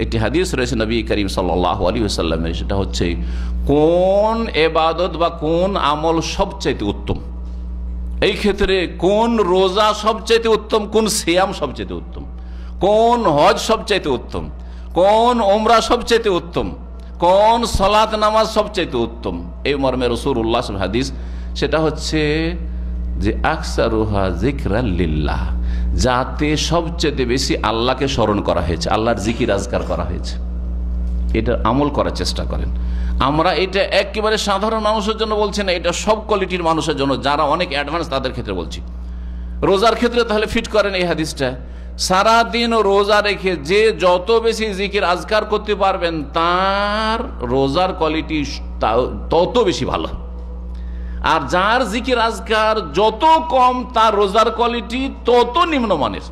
একটি হাদিস রয়েছে নবী করিম সাল্লাল্লাহু আলাইহি ওয়াসাল্লামের, সেটা হচ্ছে কোন ইবাদত বা কোন আমল সবচাইতে উত্তম। এই ক্ষেত্রে কোন রোজা সবচাইতে উত্তম, কোন সিয়াম সবচাইতে উত্তম, কোন হজ সবচাইতে উত্তম, কোন উমরা সবচাইতে উত্তম, কোন সালাত নামাজ সবচাইতে উত্তম, এই মর্মে রাসূলুল্লাহ সাল্লাল্লাহু আলাইহি ওয়াসাল্লাম হাদিস, সেটা হচ্ছে যে আকসারুহা যিকরান লিল্লাহ, যাতে সবচেয়ে বেশি আল্লাহকে স্মরণ করা হয়েছে, আল্লাহর জিকির আজকার করা হয়েছে। এটা আমল করার চেষ্টা করেন। আমরা এটা একেবারে সাধারণ মানুষের জন্য বলছি না, এটা সব কোয়ালিটির মানুষের জন্য, যারা অনেক অ্যাডভান্স তাদের ক্ষেত্রে বলছি। রোজার ক্ষেত্রে তাহলে ফিট করেন এই হাদিসটা। সারাদিন রোজা রেখে যে যত বেশি জিকির আজকার করতে পারবেন, তার রোজার কোয়ালিটি তত বেশি ভালো। আর যার জিকির আজকার যত কম, তার রোজার কোয়ালিটি তত নিম্নমানের।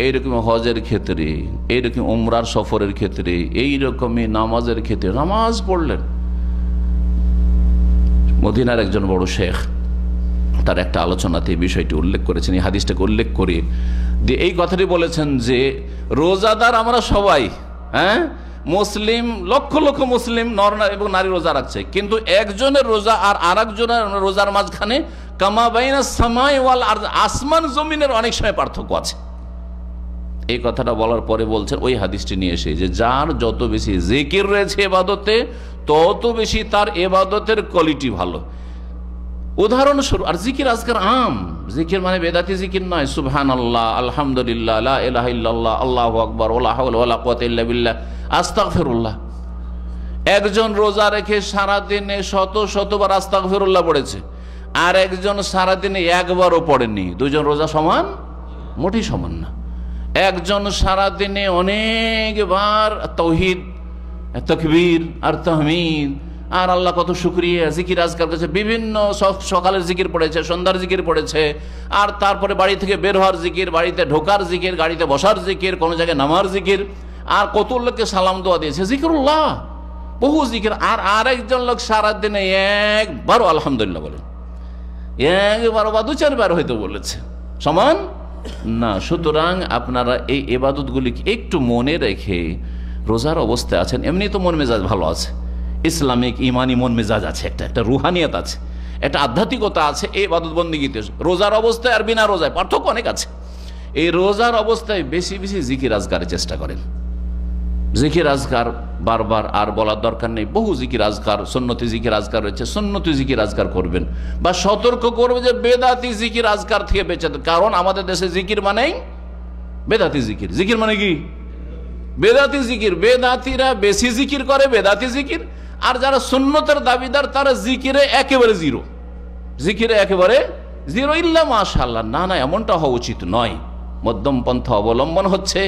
এইরকম হজের ক্ষেত্রে, এইরকম উমরার সফরের ক্ষেত্রে, এইরকমই নামাজের ক্ষেত্রে, নামাজ পড়লেন। মদিনার একজন বড় শেখ তার একটা আলোচনাতে এই বিষয়টি উল্লেখ করেছেন, এই হাদিসটাকে উল্লেখ করে দিয়ে এই কথাটি বলেছেন যে রোজাদার আমরা সবাই, হ্যাঁ, মুসলিম, লক্ষ লক্ষ মুসলিম নর এবং নারী রোজা রাখছে, কিন্তু একজনের রোজা আর আরেকজনের রোজার মাঝখানে কামা বাইনা সামাই ওয়াল আরদ, আসমান জমিনের অনেক সময় পার্থক্য আছে। এই কথাটা বলার পরে বলছেন ওই হাদিসটি নিয়ে এসে যে যার যত বেশি জিকির রয়েছে ইবাদতে, তত বেশি তার ইবাদতের কোয়ালিটি ভালো। উদাহরণস্বরূপ, আর জিকির আজকার আম জিকির মানে বেদাতি জিকির নয়, সুবহানাল্লাহ, আলহামদুলিল্লাহ, লা ইলাহা ইল্লাল্লাহ, আল্লাহু আকবার, ওয়ালা হাওলা ওয়ালা কুওয়াতা ইল্লা বিল্লাহ, আস্তাগফিরুল্লাহ। একজন রোজা রেখে সারাদিনে শত শতবার আস্তাগফিরুল্লাহ পড়েছে, আর একজন সারাদিনে একবারও পড়েনি। দুজন রোজা সমান? মোটেই সমান না। একজন সারাদিনে অনেকবার তাওহীদ, তাকবীর আর তাহমিদ আর আল্লাহ কত শুকরিয়া জিকির আজকার করেছে, বিভিন্ন সকালের জিকির পড়েছে, সন্ধ্যার জিকির পড়েছে, আর তারপরে বাড়ি থেকে বের হওয়ার জিকির, বাড়িতে ঢোকার জিকির, গাড়িতে বসার জিকির, কোনো জায়গায় নামার জিকির, আর কত লোককে সালাম দোয়া দিয়েছে, জিকিরুল্লাহ, বহু জিকির। আর আরেকজন লোক সারাদিনে একবারও আলহামদুলিল্লাহ বলেন, একবারও বা দু চারবার হয়তো বলেছে, সমান না। সুতরাং আপনারা এই ইবাদতগুলি একটু মনে রেখে রোজার অবস্থায় আছেন, এমনি তো মন মেজাজ ভালো আছে, ইসলামিক ইমানি মন মেজাজ আছে, একটা রুহানিয়ত আছে, একটা আধ্যাত্মিকতা আছে এই ইবাদত বন্দেগীতে। রোজার অবস্থায় আর বিনা রোজায় পার্থক্য অনেক আছে। এই রোজার অবস্থায় বেশি বেশি জিকির আজকারের চেষ্টা করেন। জিকির আজকার বারবার আর বলার দরকার নেই, বহু জিকির আজকার, সুন্নতি জিকির আজকার রয়েছে, সুন্নতি জিকির আজকার করবেন, বা সতর্ক করবে যে বেদাতি জিকির আজকার থেকে বেঁচে। কারণ আমাদের দেশে জিকির মানেই বেদাতি জিকির। জিকির মানে কি? বেদাতি জিকির। বেদাতিরা বেশি জিকির করে, বেদাতি জিকির। আর যারা সুন্নতের দাবিদার, তারা জিকিরে একেবারে জিরো, জিকিরে একেবারে জিরো। ইল্লা মাশাআল্লাহ, না না, এমনটা হওয়া উচিত নয়। মধ্যম পন্থা অবলম্বন হচ্ছে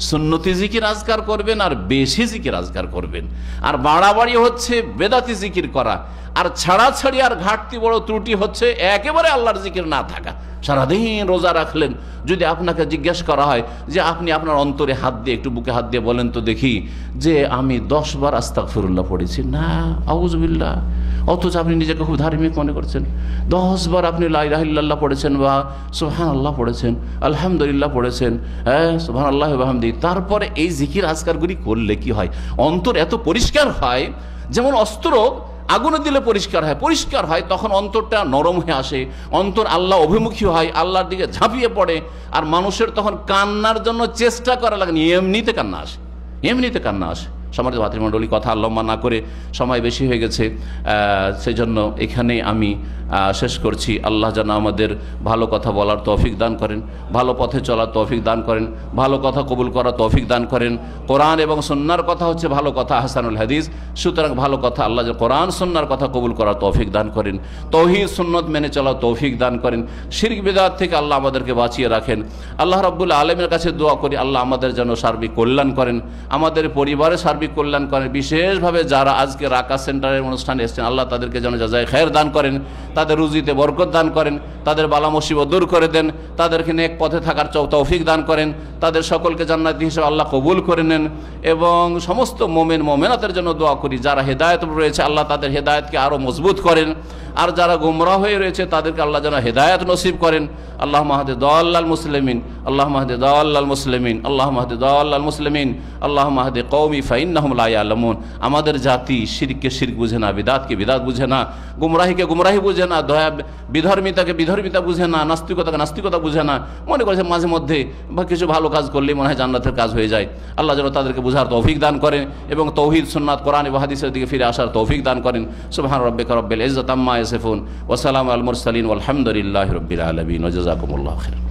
সুন্নতি জিকির আজকার করবেন আর বেশি জিকির আজকার করবেন। আর বাড়াবাড়ি হচ্ছে বেদাতি জিকির করা, আর ছাড়াছাড়ি আর ঘাটতি বড় ত্রুটি হচ্ছে একেবারে আল্লাহর জিকির না থাকা। সারাদিন রোজা রাখলেন, যদি আপনাকে জিজ্ঞাসা করা হয় যে আপনি আপনার অন্তরে হাত দিয়ে, একটু বুকে হাত দিয়ে বলেন তো দেখি যে আমি 10 বার আস্তাগফিরুল্লাহ পড়েছি, না আউযুবিল্লাহ, অথচ আপনি নিজেকে খুব ধার্মিক মনে করছেন। 10 বার আপনি লা ইলাহা ইল্লাল্লাহ পড়েছেন, বা সুবহানাল্লাহ পড়েছেন, আলহামদুলিল্লাহ পড়েছেন, হ্যাঁ সুবহানাল্লাহি ওয়া বিহামদিহি। তারপরে এই জিকির আজকারগুলি করলে কি হয়? অন্তর এত পরিষ্কার হয়, যেমন অস্ত্র আগুনে দিলে পরিষ্কার হয়, পরিষ্কার হয়, তখন অন্তরটা নরম হয়ে আসে, অন্তর আল্লাহ অভিমুখী হয়, আল্লাহর দিকে ঝাঁপিয়ে পড়ে। আর মানুষের তখন কান্নার জন্য চেষ্টা করা লাগে, এমনিতে কান্না আসে, এমনিতে কান্না আসে। সম্মানিত ভাতৃমণ্ডলী, কথা লম্বা না করে, সময় বেশি হয়ে গেছে, সেই জন্য এখানে আমি শেষ করছি। আল্লাহ যেন আমাদের ভালো কথা বলার তৌফিক দান করেন, ভালো পথে চলার তৌফিক দান করেন, ভালো কথা কবুল করার তৌফিক দান করেন। কোরআন এবং সুন্নাহর কথা হচ্ছে ভালো কথা, হাসানুল হাদিস। সুতরাং ভালো কথা, আল্লাহ যে কোরআন সুন্নাহর কথা কবুল করার তৌফিক দান করেন, তাওহীদ সুন্নাত মেনে চলার তৌফিক দান করেন, শিরক বিদআত থেকে আল্লাহ আমাদেরকে বাঁচিয়ে রাখেন। আল্লাহ রাব্বুল আলামিনের কাছে দোয়া করি, আল্লাহ আমাদের যেন সার্বিক কল্যাণ করেন, আমাদের পরিবারের সার্বিক কল্যাণ করেন। বিশেষভাবে যারা আজকে রাকা সেন্টারের অনুষ্ঠানে এসেছেন, আল্লাহ তাদেরকে যেন জাযায়ে খায়ের দান করেন, তাদের রুজিতে বরকত দান করেন, তাদের বালা মুসিবত দূর করে দেন, তাদেরকে নেক পথে থাকার তৌফিক দান করেন, তাদের সকলকে জান্নাতি হিসেবে আল্লাহ কবুল করে নেন। এবং সমস্ত মোমেন মোমেনাতের জন্য দোয়া করি, যারা হেদায়েত রয়েছে আল্লাহ তাদের হেদায়েতকে আরও মজবুত করেন, আর যারা গুমরাহ হয়ে রয়েছে তাদেরকে আল্লাহ যেন হেদায়েত নসিব করেন। আল্লাহ মাহদি দাল্লাল মুসলিমিন, আল্লাহ মাহদি দাল্লাল মুসলিমিন, আল্লাহ মাহদি দাল্লাল মুসলিমিন, আল্লাহ মাহদি কওমি ফাইন্নাহুম লা ইয়ালামুন। আমাদের জাতি শিরককে শিরক বুঝে না, বিদাতকে বিদাত বুঝে না, গুমরাহিকে গুমরাহি বুঝে না, বিধর্মিতাকে বিধর্মিতা বুঝে না, নাস্তিকতাকে নাস্তিকতা বুঝে না। মনে করেছে মাঝে মধ্যে বা কিছু ভালো কাজ করলেই মনে হয় জান্নাতের কাজ হয়ে যায়। আল্লাহ যেন তাদেরকে বুঝার তৌফিক দান করেন এবং তৌহিদ সুন্নাত কোরআন এবং হাদিসের দিকে ফিরে আসার তৌফিক দান করেন। সুবহান রাব্বিকা রাব্বিল ইজ্জাতি আম্মা ইয়াসিফুন ওয়া সালামুন আলাল মুরসালিন ওয়াল হামদুলিল্লাহি রাব্বিল আলামিন ওয়া জাযাকুমুল্লাহু খাইরান।